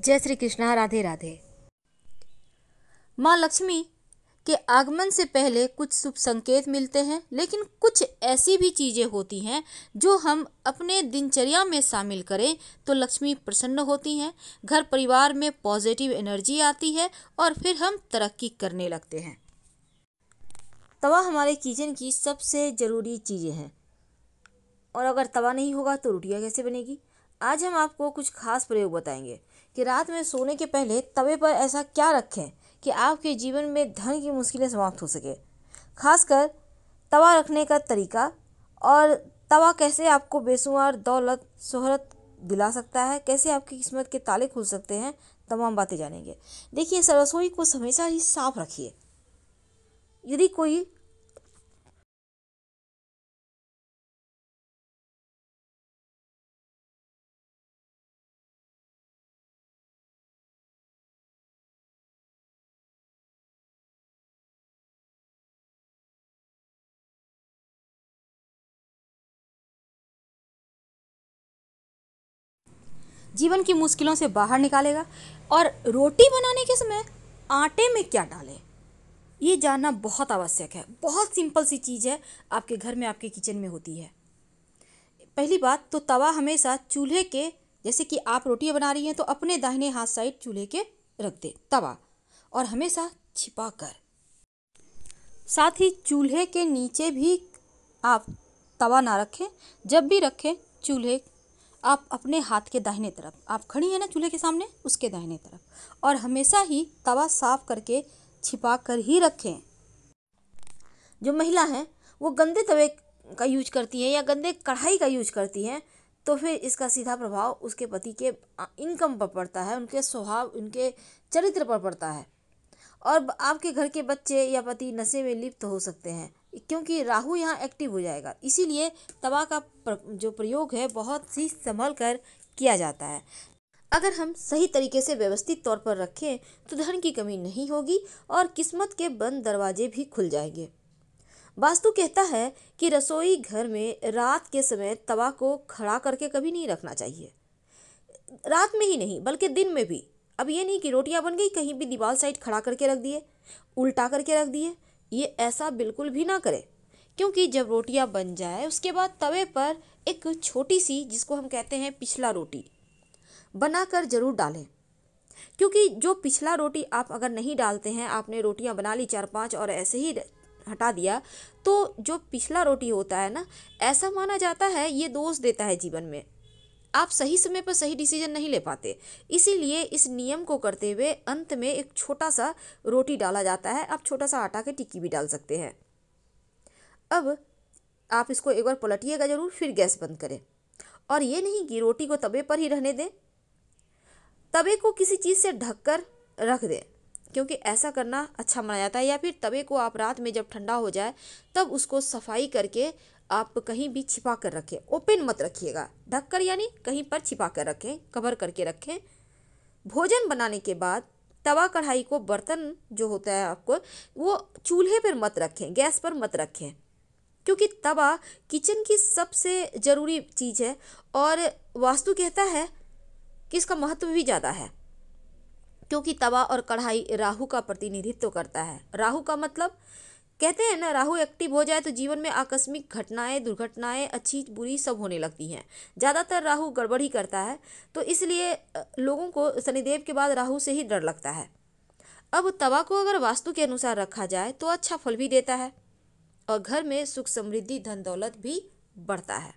जय श्री कृष्णा। राधे राधे। माँ लक्ष्मी के आगमन से पहले कुछ शुभ संकेत मिलते हैं, लेकिन कुछ ऐसी भी चीज़ें होती हैं जो हम अपने दिनचर्या में शामिल करें तो लक्ष्मी प्रसन्न होती हैं, घर परिवार में पॉजिटिव एनर्जी आती है और फिर हम तरक्की करने लगते हैं। तवा हमारे किचन की सबसे ज़रूरी चीज़ें हैं और अगर तवा नहीं होगा तो रोटियां कैसे बनेगी। आज हम आपको कुछ खास प्रयोग बताएंगे कि रात में सोने के पहले तवे पर ऐसा क्या रखें कि आपके जीवन में धन की मुश्किलें समाप्त हो सके। खासकर तवा रखने का तरीका और तवा कैसे आपको बेशुमार दौलत शोहरत दिला सकता है, कैसे आपकी किस्मत के ताले खुल सकते हैं, तमाम बातें जानेंगे। देखिए, रसोई को हमेशा ही साफ रखिए। यदि कोई जीवन की मुश्किलों से बाहर निकालेगा। और रोटी बनाने के समय आटे में क्या डालें, ये जानना बहुत आवश्यक है। बहुत सिंपल सी चीज़ है, आपके घर में आपके किचन में होती है। पहली बात तो तवा हमेशा चूल्हे के, जैसे कि आप रोटियां बना रही हैं तो अपने दाहिने हाथ साइड चूल्हे के रख दे तवा, और हमेशा छिपा कर। साथ ही चूल्हे के नीचे भी आप तवा ना रखें। जब भी रखें चूल्हे आप अपने हाथ के दाहिने तरफ, आप खड़ी हैं ना चूल्हे के सामने, उसके दाहिने तरफ, और हमेशा ही तवा साफ करके छिपा कर ही रखें। जो महिला हैं वो गंदे तवे का यूज करती हैं या गंदे कढ़ाई का यूज करती हैं तो फिर इसका सीधा प्रभाव उसके पति के इनकम पर पड़ता है, उनके स्वभाव, उनके चरित्र पर पड़ता है। और आपके घर के बच्चे या पति नशे में लिप्त हो सकते हैं, क्योंकि राहु यहाँ एक्टिव हो जाएगा। इसीलिए तवा का जो प्रयोग है बहुत ही संभल कर किया जाता है। अगर हम सही तरीके से व्यवस्थित तौर पर रखें तो धन की कमी नहीं होगी और किस्मत के बंद दरवाजे भी खुल जाएंगे। वास्तु कहता है कि रसोई घर में रात के समय तवा को खड़ा करके कभी नहीं रखना चाहिए। रात में ही नहीं बल्कि दिन में भी। अब ये नहीं कि रोटियां बन गई कहीं भी दीवार साइड खड़ा करके रख दिए, उल्टा करके रख दिए, ये ऐसा बिल्कुल भी ना करें। क्योंकि जब रोटियां बन जाए उसके बाद तवे पर एक छोटी सी, जिसको हम कहते हैं पिछला रोटी, बनाकर जरूर डालें। क्योंकि जो पिछला रोटी आप अगर नहीं डालते हैं, आपने रोटियां बना ली 4-5 और ऐसे ही हटा दिया, तो जो पिछला रोटी होता है ना, ऐसा माना जाता है ये दोष देता है जीवन में। आप सही समय पर सही डिसीजन नहीं ले पाते। इसीलिए इस नियम को करते हुए अंत में एक छोटा सा रोटी डाला जाता है। आप छोटा सा आटा की टिक्की भी डाल सकते हैं। अब आप इसको एक बार पलटिएगा जरूर, फिर गैस बंद करें। और ये नहीं कि रोटी को तवे पर ही रहने दें, तवे को किसी चीज़ से ढककर रख दें, क्योंकि ऐसा करना अच्छा माना जाता है। या फिर तवे को आप रात में जब ठंडा हो जाए तब उसको सफाई करके आप कहीं भी छिपा कर रखें। ओपन मत रखिएगा, ढककर यानी कहीं पर छिपा कर रखें, कवर करके रखें। भोजन बनाने के बाद तवा कढ़ाई को, बर्तन जो होता है आपको, वो चूल्हे पर मत रखें, गैस पर मत रखें, क्योंकि तवा किचन की सबसे ज़रूरी चीज़ है। और वास्तु कहता है कि इसका महत्व भी ज़्यादा है, क्योंकि तवा और कढ़ाई राहु का प्रतिनिधित्व करता है। राहु का मतलब, कहते हैं ना, राहु एक्टिव हो जाए तो जीवन में आकस्मिक घटनाएं, दुर्घटनाएं, अच्छी बुरी सब होने लगती हैं। ज़्यादातर राहु गड़बड़ ही करता है, तो इसलिए लोगों को शनिदेव के बाद राहु से ही डर लगता है। अब तवा को अगर वास्तु के अनुसार रखा जाए तो अच्छा फल भी देता है और घर में सुख समृद्धि धन दौलत भी बढ़ता है।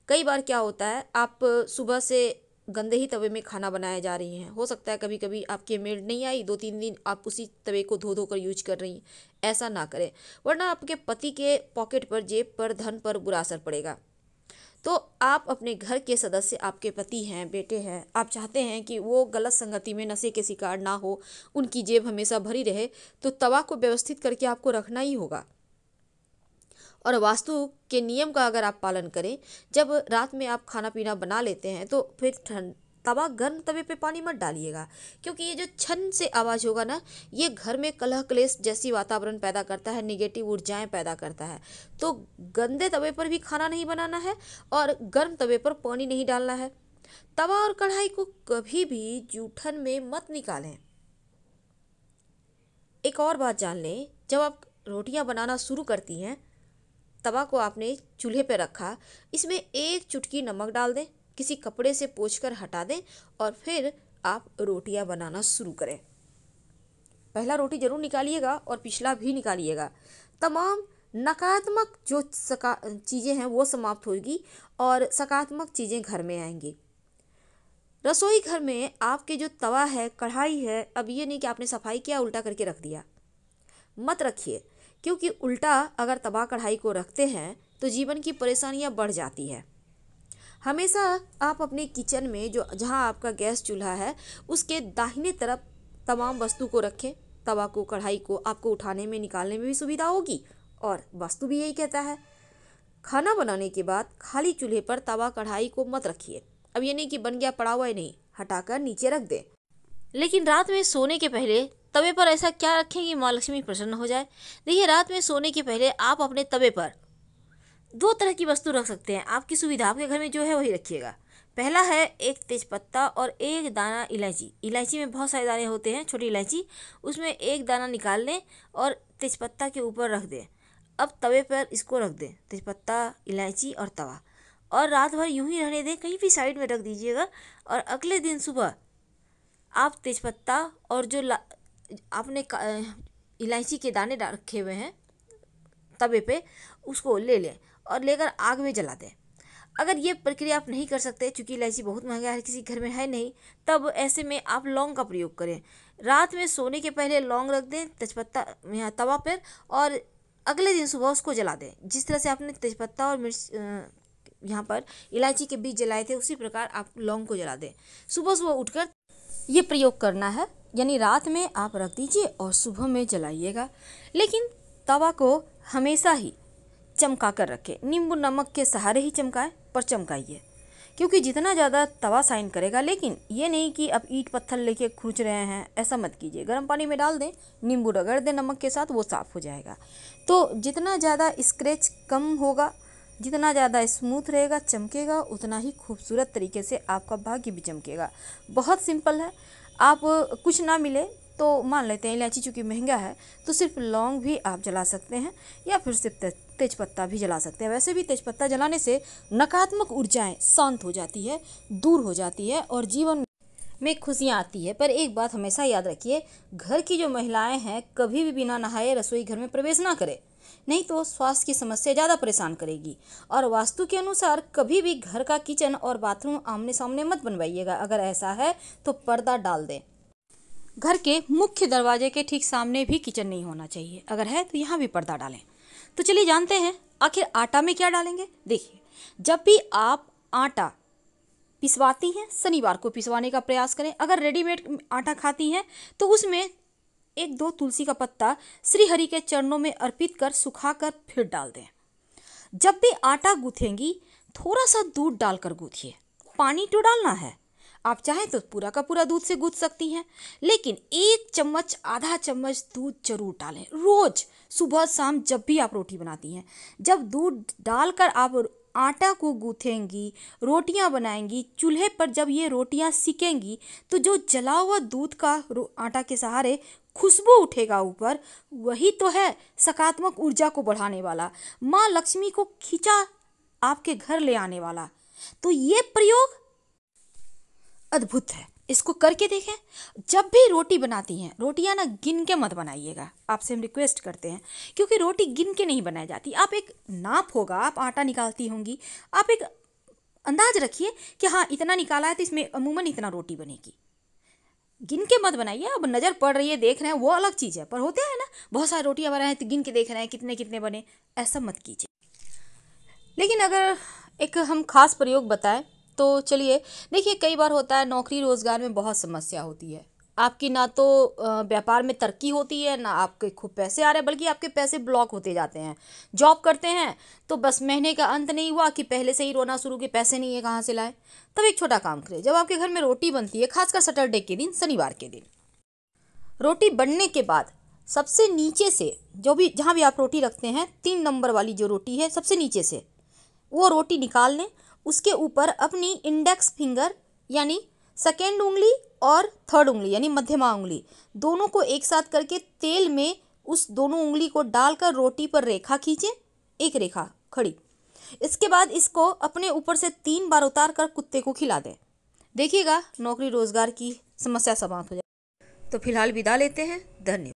कई बार क्या होता है, आप सुबह से गंदे ही तवे में खाना बनाए जा रही हैं। हो सकता है कभी कभी आपकी मेड नहीं आई, 2-3 दिन आप उसी तवे को धो धो कर यूज कर रही हैं। ऐसा ना करें, वरना आपके पति के पॉकेट पर, जेब पर, धन पर बुरा असर पड़ेगा। तो आप अपने घर के सदस्य, आपके पति हैं, बेटे हैं, आप चाहते हैं कि वो गलत संगति में, नशे के शिकार ना हो, उनकी जेब हमेशा भरी रहे, तो तवा को व्यवस्थित करके आपको रखना ही होगा। और वास्तु के नियम का अगर आप पालन करें, जब रात में आप खाना पीना बना लेते हैं तो फिर तवा गर्म तवे पे पानी मत डालिएगा, क्योंकि ये जो छन से आवाज़ होगा ना, ये घर में कलह क्लेश जैसी वातावरण पैदा करता है, नेगेटिव ऊर्जाएं पैदा करता है। तो गंदे तवे पर भी खाना नहीं बनाना है और गर्म तवे पर पानी नहीं डालना है। तवा और कढ़ाई को कभी भी जूठन में मत निकालें। एक और बात जान लें, जब आप रोटियां बनाना शुरू करती हैं, तवा को आपने चूल्हे पे रखा, इसमें एक चुटकी नमक डाल दें, किसी कपड़े से पोंछकर हटा दें और फिर आप रोटियां बनाना शुरू करें। पहला रोटी जरूर निकालिएगा और पिछला भी निकालिएगा। तमाम नकारात्मक जो चीज़ें हैं वो समाप्त होगी और सकारात्मक चीज़ें घर में आएंगी। रसोई घर में आपके जो तवा है, कढ़ाई है, अब ये नहीं कि आपने सफाई किया उल्टा करके रख दिया, मत रखिए, क्योंकि उल्टा अगर तवा कढ़ाई को रखते हैं तो जीवन की परेशानियां बढ़ जाती है। हमेशा आप अपने किचन में जो जहां आपका गैस चूल्हा है उसके दाहिने तरफ तमाम वस्तु को रखें। तवा को, कढ़ाई को आपको उठाने में, निकालने में भी सुविधा होगी और वास्तु भी यही कहता है। खाना बनाने के बाद खाली चूल्हे पर तवा कढ़ाई को मत रखिए। अब ये नहीं कि बन गया पड़ा हुआ है, नहीं, हटाकर नीचे रख दें। लेकिन रात में सोने के पहले तवे पर ऐसा क्या रखें कि माँ लक्ष्मी प्रसन्न हो जाए। देखिए, रात में सोने के पहले आप अपने तवे पर 2 तरह की वस्तु रख सकते हैं। आपकी सुविधा, आपके घर में जो है वही रखिएगा। पहला है एक तेजपत्ता और एक दाना इलायची। इलायची में बहुत सारे दाने होते हैं, छोटी इलायची, उसमें एक दाना निकाल लें और तेजपत्ता के ऊपर रख दें। अब तवे पर इसको रख दें, तेजपत्ता, इलायची और तवा, और रात भर यूं ही रहने दें, कहीं भी साइड में रख दीजिएगा। और अगले दिन सुबह आप तेजपत्ता और जो आपने इलायची के दाने रखे हुए हैं तवे पे, उसको ले लें और लेकर आग में जला दें। अगर ये प्रक्रिया आप नहीं कर सकते, क्योंकि इलायची बहुत महंगा है, किसी घर में है नहीं, तब ऐसे में आप लौंग का प्रयोग करें। रात में सोने के पहले लौंग रख दें तेजपत्ता यहाँ तवा पर और अगले दिन सुबह उसको जला दें। जिस तरह से आपने तेजपत्ता और मिर्च यहाँ पर इलायची के बीज जलाए थे, उसी प्रकार आप लौंग को जला दें। सुबह सुबह उठकर ये प्रयोग करना है, यानी रात में आप रख दीजिए और सुबह में जलाइएगा। लेकिन तवा को हमेशा ही चमका कर रखें, नींबू नमक के सहारे ही चमकाएं, पर चमकाइए, क्योंकि जितना ज़्यादा तवा शाइन करेगा। लेकिन ये नहीं कि अब ईंट पत्थर लेके खुरच रहे हैं, ऐसा मत कीजिए। गर्म पानी में डाल दें, नींबू रगड़ दें नमक के साथ, वो साफ़ हो जाएगा। तो जितना ज़्यादा स्क्रैच कम होगा, जितना ज़्यादा स्मूथ रहेगा, चमकेगा, उतना ही खूबसूरत तरीके से आपका भाग्य भी चमकेगा। बहुत सिंपल है। आप कुछ ना मिले तो मान लेते हैं इलायची चूँकि महंगा है, तो सिर्फ लौंग भी आप जला सकते हैं या फिर सिर्फ तेजपत्ता भी जला सकते हैं। वैसे भी तेजपत्ता जलाने से नकारात्मक ऊर्जाएं शांत हो जाती है, दूर हो जाती है और जीवन में खुशियाँ आती है। पर एक बात हमेशा याद रखिए, घर की जो महिलाएं हैं कभी भी बिना नहाए रसोई घर में प्रवेश ना करें, नहीं तो स्वास्थ्य की समस्या ज़्यादा परेशान करेगी। और वास्तु के अनुसार कभी भी घर का किचन और बाथरूम आमने सामने मत बनवाइएगा। अगर ऐसा है तो पर्दा डाल दें। घर के मुख्य दरवाजे के ठीक सामने भी किचन नहीं होना चाहिए, अगर है तो यहाँ भी पर्दा डालें। तो चलिए जानते हैं आखिर आटा में क्या डालेंगे। देखिए, जब भी आप आटा पिसवाती हैं, शनिवार को पिसवाने का प्रयास करें। अगर रेडीमेड आटा खाती हैं तो उसमें 1-2 तुलसी का पत्ता श्री हरि के चरणों में अर्पित कर सुखाकर फिर डाल दें। जब भी आटा गूँथेंगी थोड़ा सा दूध डालकर गूँथिए। पानी तो डालना है, आप चाहें तो पूरा का पूरा दूध से गूँथ सकती हैं, लेकिन 1 चम्मच, आधा चम्मच दूध जरूर डालें रोज, सुबह शाम, जब भी आप रोटी बनाती हैं। जब दूध डालकर आप आटा को गूँथेंगी, रोटियां बनाएंगी, चूल्हे पर जब ये रोटियां सिकेंगी तो जो जला हुआ दूध का आटा के सहारे खुशबू उठेगा ऊपर, वही तो है सकारात्मक ऊर्जा को बढ़ाने वाला, माँ लक्ष्मी को खींचा आपके घर ले आने वाला। तो ये प्रयोग अद्भुत है, इसको करके देखें। जब भी रोटी बनाती हैं, रोटियां ना गिन के मत बनाइएगा, आपसे हम रिक्वेस्ट करते हैं, क्योंकि रोटी गिन के नहीं बनाई जाती। आप एक नाप होगा, आप आटा निकालती होंगी, आप एक अंदाज रखिए कि हाँ इतना निकाला है तो इसमें अमूमन इतना रोटी बनेगी। गिन के मत बनाइए। अब नज़र पड़ रही है, देख रहे हैं, वो अलग चीज़ है, पर होते हैं ना बहुत सारी रोटियां बना है तो गिन के देख रहे हैं कितने कितने बने, ऐसा मत कीजिए। लेकिन अगर एक हम खास प्रयोग बताएं तो चलिए देखिए, कई बार होता है नौकरी रोजगार में बहुत समस्या होती है। आपकी ना तो व्यापार में तरक्की होती है, ना आपके खूब पैसे आ रहे हैं, बल्कि आपके पैसे ब्लॉक होते जाते हैं। जॉब करते हैं तो बस महीने का अंत नहीं हुआ कि पहले से ही रोना शुरू कि पैसे नहीं है, कहाँ से लाए। तब एक छोटा काम करें, जब आपके घर में रोटी बनती है, खासकर सैटरडे के दिन, शनिवार के दिन, रोटी बनने के बाद सबसे नीचे से जो भी, जहाँ भी आप रोटी रखते हैं, 3 नंबर वाली जो रोटी है सबसे नीचे से वो रोटी निकाल लें उसके ऊपर अपनी इंडेक्स फिंगर यानी सेकेंड उंगली और थर्ड उंगली यानी मध्यमा उंगली दोनों को एक साथ करके तेल में उस दोनों उंगली को डालकर रोटी पर रेखा खींचें, एक रेखा खड़ी। इसके बाद इसको अपने ऊपर से 3 बार उतार कर कुत्ते को खिला दें। देखिएगा नौकरी रोजगार की समस्या समाप्त हो जाए। तो फिलहाल विदा लेते हैं। धन्यवाद।